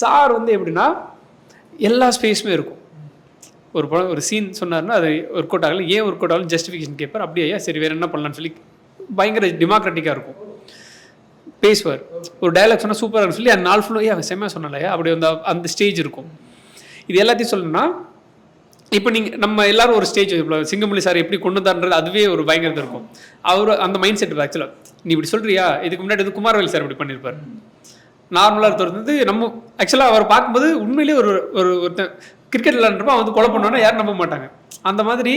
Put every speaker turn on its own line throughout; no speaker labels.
Sir வந்து எப்படின்னா எல்லா ஸ்பேஸுமே இருக்கும். ஒரு படம் ஒரு சீன் சொன்னார்னா அது ஒர்க் அவுட் ஆகலை, ஏன் ஒர்க் அவுட் ஆகலும் ஜஸ்டிஃபிகேஷன் கேட்பார். அப்படியே ஐயா சரி வேறு என்ன பண்ணலான்னு சொல்லி பயங்கர டெமோக்ராட்டிக்காக இருக்கும் பேசுவார். ஒரு டைலாக் சொன்னால் சூப்பராக சொல்லி அந்த நாள் ஃபுல்லாக அவன் செம்மையாக சொன்னாலையா அப்படி வந்து அந்த ஸ்டேஜ் இருக்கும். இது எல்லாத்தையும் சொல்லணும்னா இப்போ நீங்கள் நம்ம எல்லாரும் ஒரு ஸ்டேஜ் இப்போ சிங்கமொழி சார் எப்படி கொண்டு வந்தார்ன்றது அதுவே ஒரு பயங்கரது இருக்கும். அவர் அந்த மைண்ட் செட் ஆக்சுவலாக நீ இப்படி சொல்கிறியா, இதுக்கு முன்னாடி இது குமாரவேல் சார் இப்படி பண்ணியிருப்பார். நார்மலாக திறந்து நம்ம ஆக்சுவலாக அவர் பார்க்கும்போது உண்மையிலேயே ஒருத்தன் கிரிக்கெட் விளாண்டுறப்ப அவன் வந்து கொலை பண்ணுவானா யாரும் நம்ப மாட்டாங்க. அந்த மாதிரி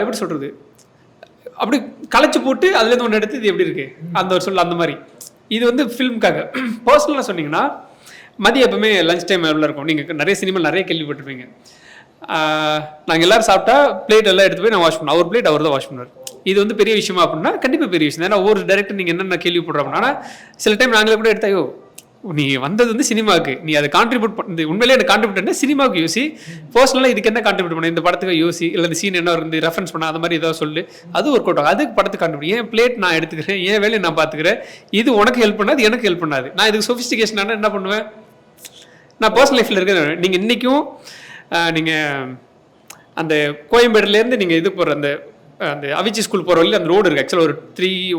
எப்படி சொல்கிறது, அப்படி களைச்சி போட்டு அதுலேருந்து ஒன்று எடுத்து இது எப்படி இருக்குது அந்த ஒரு சொல்ல அந்த மாதிரி. இது வந்து ஃபிலிமுக்காக. பர்சனலாக சொன்னீங்கன்னா மதியம் எப்பவுமே லஞ்ச் டைம் எவ்வளோ இருக்கும். நீங்கள் நிறைய சினிமா நிறைய கேள்விப்பட்டிருப்பீங்க. நாங்கள் எல்லோரும் சாப்பிட்டா பிளேட் எல்லாம் எடுத்து போய் நான் வாஷ் பண்ணுவோம். அவர் பிளேட் அவர் தான் வாஷ் பண்ணுவார். இது வந்து பெரிய விஷயமா அப்படின்னா கண்டிப்பாக பெரிய விஷயம். ஏன்னா ஒவ்வொரு டேரக்டர் நீங்கள் என்னென்ன கேள்விப்படுறோம். ஆனால் சில டைம் நாங்களே கூட எடுத்தாயோ நீ வந்தது வந்து சினிமாவுக்கு, நீ அதை கான்ட்ரிபியூட் பண்ணி உண்மையிலே எனக்கு கான்ட்ரிபியூட் பண்ண சினிமாவுக்கு யோசி, பர்சனலாக இதுக்கு என்ன கான்ட்ரிபியூட் பண்ண, இந்த படத்துக்கு யோசி, இல்லை இந்த சீன் என்ன இருந்து ரெஃபரன்ஸ் பண்ண, அந்த மாதிரி ஏதாவது சொல்லு, அது ஒர்க் அவுட் ஆகும். அதுக்கு படத்துக்கு கான்ட்ரிபியூட், ஏன் பிளேட் நான் எடுத்துக்கிறேன், ஏன் வேலையை நான் பார்த்துக்கிறேன், இது உனக்கு ஹெல்ப் பண்ணாது எனக்கு ஹெல்ப் பண்ணாது. நான் இதுக்கு சொஃபிஸ்டிகேஷன் என்ன பண்ணுவேன், நான் பர்சனல் லைஃப்பில் இருக்கிறேன். நீங்கள் இன்றைக்கும் நீங்கள் அந்த கோயம்பேடுலேருந்து நீங்கள் இது போகிற அந்த அந்த அவிச்சி ஸ்கூல் போகிற வழியில் அந்த ரோடு இருக்குது. ஆக்சுவலாக ஒரு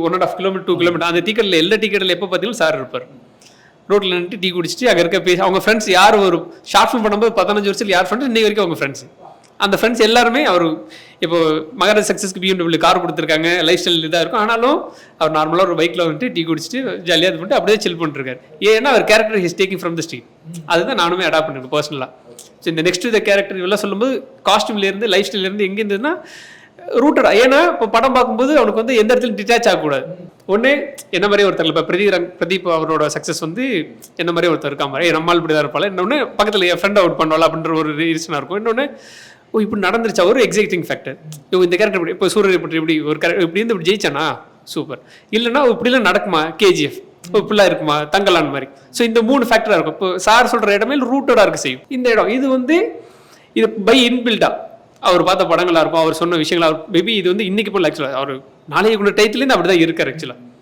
1.5 கிலோமீட்டர் 2 கிலோமீட்டர் அந்த டிக்கெட்டில் எல்லா டிக்கெட்டில் எப்போ பார்த்தீங்கன்னா சார் இருப்பார். ரோட்டில் நின்று டீ குடிச்சிட்டு அங்கே இருக்க பேசி அவங்க ஃப்ரெண்ட்ஸ் யார் ஒரு ஷார்ட் ஃபிலிம் பண்ணும்போது 15 வருஷத்தில் யார் ஃப்ரெண்ட்ஸ் இன்னைக்கு வரைக்கும் அவங்க ஃப்ரெண்ட்ஸ். அந்த ஃப்ரெண்ட்ஸ் எல்லாருமே அவர் இப்போ மகர சக்ஸஸ்க்கு BMW கார் கொடுத்துருக்காங்க, லைஃப் ஸ்டைல் இதாக இருக்கும். ஆனாலும் அவர் நார்மலாக ஒரு பைக்கில் வந்துட்டு டீ குடிச்சிட்டு ஜாலியாக இது பண்ணிட்டு அப்படியே சில் பண்ணிருக்காரு. ஏன்னா அவர் character his taking from the street. அதுதான் நானுமே அடாப்ட் பண்ணிருக்கேன் பர்சனலாக. ஸோ இந்த நெக்ஸ்ட் த கேரக்டர் இதெல்லாம் சொல்லும்போது காஸ்டியூம்லேருந்து லைஃப் ஸ்டைல்லேருந்து எங்கே இருந்ததுன்னா ரூட்டடா. ஏன்னா இப்போ படம் பார்க்கும்போது அவனுக்கு வந்து எந்த இடத்துல டிட்டாச் ஆகக்கூடாது. ஒன்று என்ன மாதிரி ஒருத்தர் இப்போ பிரதீப் அவரோட சக்ஸஸ் வந்து என்ன மாதிரி ஒருத்தர் இருக்கா மாதிரி நம்மால் இப்படி தான் இருப்பாள். இன்னொன்று பக்கத்தில் என் ஃப்ரெண்ட் அவுட் பண்ணுவாள் அப்படின்ற ஒரு ரீசனாக இருக்கும். இன்னொன்று இப்படி நடந்துருச்சா ஒரு எக்ஸைட்டிங் ஃபேக்டர். இந்த கேரக்டர் இப்படி இப்போ சூரிய இப்படி ஒரு கேரக்டர் இப்படி இருந்து இப்படி ஜெயிச்சானா சூப்பர், இல்லைன்னா இப்படிலாம் நடக்குமா KGF இப்படிலாம் இருக்குமா தங்கலான் மாதிரி. ஸோ இந்த 3 ஃபேக்டராக இருக்கும். இப்போ சார் சொல்கிற இடமே ரூட்டடாக இருக்க செய்யும். இந்த இடம் இது வந்து இது பை இன்பில்டா அவர் பார்த்த படங்களாக இருக்கும், அவர் சொன்ன விஷயங்களா மேபி இது வந்து இன்னைக்கு போல ஆக்சுவலாக அவர் நாளைக்கு கூட டைட்டிலேருந்து அப்படி தான் இருக்கார் ஆக்சுவலாக.